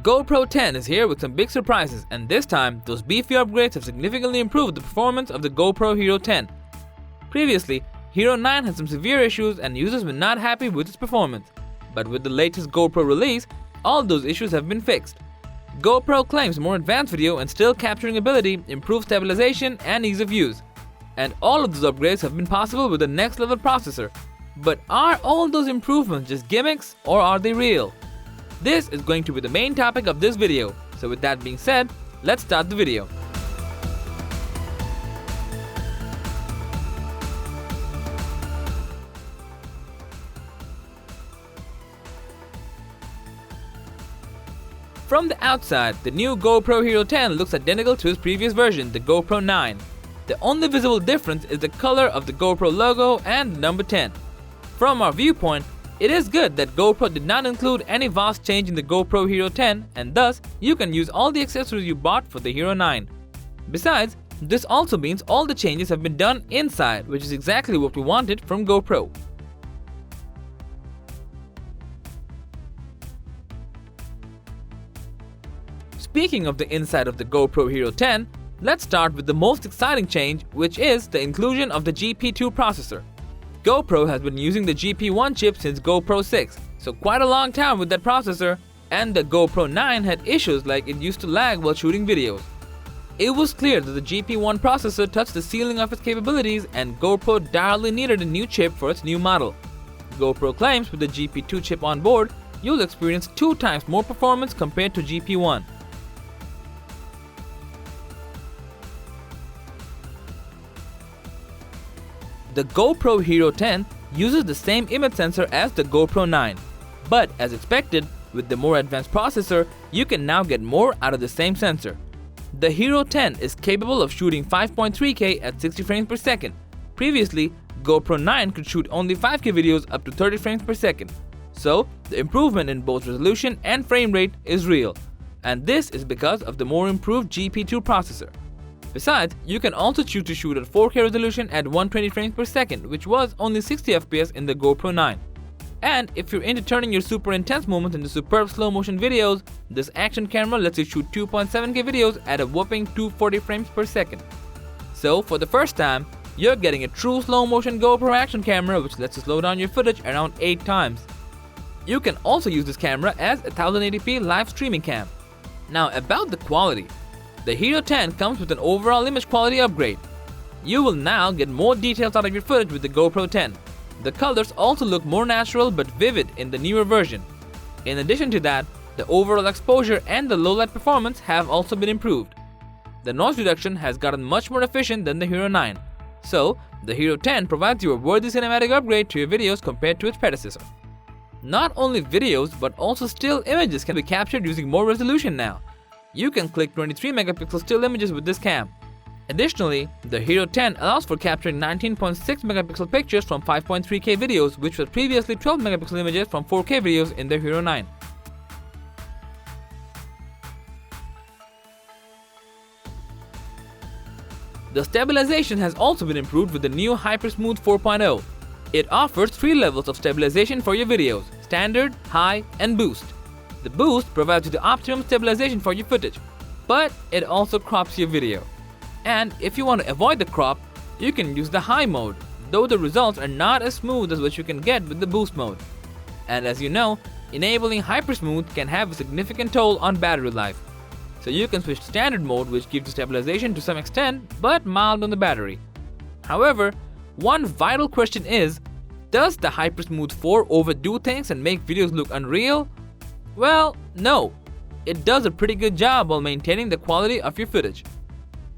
GoPro 10 is here with some big surprises, and this time, those beefy upgrades have significantly improved the performance of the GoPro Hero 10. Previously, Hero 9 had some severe issues and users were not happy with its performance. But with the latest GoPro release, all those issues have been fixed. GoPro claims more advanced video and still capturing ability, improved stabilization and ease of use. And all of those upgrades have been possible with the next level processor. But are all those improvements just gimmicks or are they real? This is going to be the main topic of this video. So with that being said, let's start the video. From the outside, the new GoPro Hero 10 looks identical to its previous version, the GoPro 9. The only visible difference is the color of the GoPro logo and the number 10. From our viewpoint, it is good that GoPro did not include any vast change in the GoPro Hero 10 and thus you can use all the accessories you bought for the Hero 9. Besides, this also means all the changes have been done inside, which is exactly what we wanted from GoPro. Speaking of the inside of the GoPro Hero 10, let's start with the most exciting change, which is the inclusion of the GP2 processor. GoPro has been using the GP1 chip since GoPro 6, so quite a long time with that processor, and the GoPro 9 had issues like it used to lag while shooting videos. It was clear that the GP1 processor touched the ceiling of its capabilities and GoPro direly needed a new chip for its new model. GoPro claims with the GP2 chip on board, you'll experience 2 times more performance compared to GP1. The GoPro Hero 10 uses the same image sensor as the GoPro 9, but as expected, with the more advanced processor, you can now get more out of the same sensor. The Hero 10 is capable of shooting 5.3K at 60 frames per second. Previously, GoPro 9 could shoot only 5K videos up to 30 frames per second. So, the improvement in both resolution and frame rate is real, and this is because of the more improved GP2 processor. Besides, you can also choose to shoot at 4K resolution at 120 frames per second, which was only 60 FPS in the GoPro 9. And if you're into turning your super intense moments into superb slow motion videos, this action camera lets you shoot 2.7K videos at a whopping 240 frames per second. So for the first time, you're getting a true slow motion GoPro action camera which lets you slow down your footage around 8 times. You can also use this camera as a 1080p live streaming cam. Now about the quality. The Hero 10 comes with an overall image quality upgrade. You will now get more details out of your footage with the GoPro 10. The colors also look more natural but vivid in the newer version. In addition to that, the overall exposure and the low light performance have also been improved. The noise reduction has gotten much more efficient than the Hero 9. So, the Hero 10 provides you a worthy cinematic upgrade to your videos compared to its predecessor. Not only videos but also still images can be captured using more resolution now. You can click 23 megapixel still images with this cam. Additionally, the Hero 10 allows for capturing 19.6 megapixel pictures from 5.3K videos, which were previously 12 megapixel images from 4K videos in the Hero 9. The stabilization has also been improved with the new HyperSmooth 4.0. It offers 3 levels of stabilization for your videos: standard, high, and boost. The boost provides you the optimum stabilization for your footage, but it also crops your video. And if you want to avoid the crop, you can use the high mode, though the results are not as smooth as what you can get with the boost mode. And as you know, enabling HyperSmooth can have a significant toll on battery life. So you can switch to standard mode, which gives you stabilization to some extent, but mild on the battery. However, one vital question is, does the HyperSmooth 4 overdo things and make videos look unreal? Well, no. It does a pretty good job while maintaining the quality of your footage.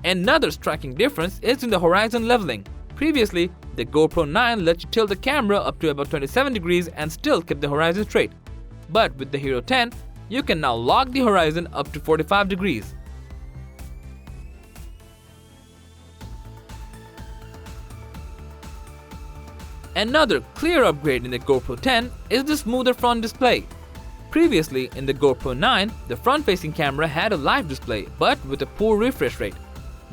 Another striking difference is in the horizon leveling. Previously, the GoPro 9 let you tilt the camera up to about 27 degrees and still keep the horizon straight. But with the Hero 10, you can now lock the horizon up to 45 degrees. Another clear upgrade in the GoPro 10 is the smoother front display. Previously, in the GoPro 9, the front-facing camera had a live display, but with a poor refresh rate.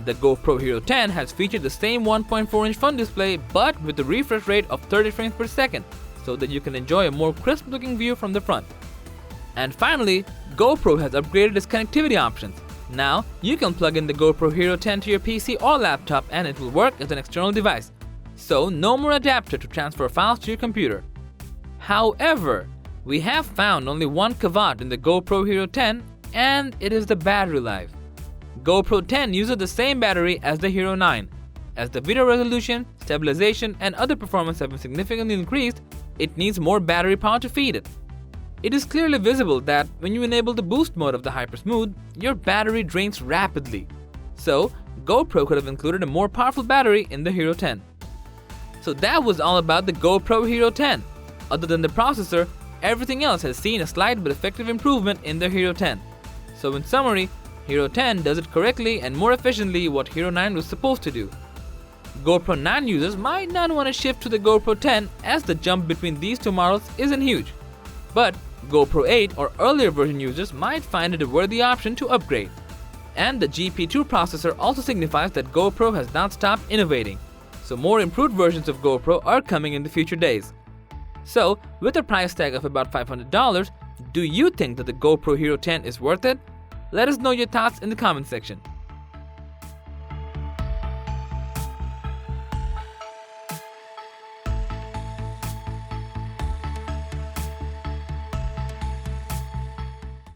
The GoPro Hero 10 has featured the same 1.4-inch front display, but with a refresh rate of 30 frames per second, so that you can enjoy a more crisp-looking view from the front. And finally, GoPro has upgraded its connectivity options. Now, you can plug in the GoPro Hero 10 to your PC or laptop and it will work as an external device. So, no more adapter to transfer files to your computer. However, we have found only one caveat in the GoPro Hero 10, and it is the battery life. GoPro 10 uses the same battery as the Hero 9. As the video resolution, stabilization, and other performance have been significantly increased, it needs more battery power to feed it. It is clearly visible that when you enable the boost mode of the Hypersmooth, your battery drains rapidly. So, GoPro could have included a more powerful battery in the Hero 10. So that was all about the GoPro Hero 10. Other than the processor, everything else has seen a slight but effective improvement in the Hero 10. So in summary, Hero 10 does it correctly and more efficiently what Hero 9 was supposed to do. GoPro 9 users might not want to shift to the GoPro 10 as the jump between these two models isn't huge. But GoPro 8 or earlier version users might find it a worthy option to upgrade. And the GP2 processor also signifies that GoPro has not stopped innovating. So more improved versions of GoPro are coming in the future days. So, with a price tag of about $500, do you think that the GoPro Hero 10 is worth it? Let us know your thoughts in the comment section.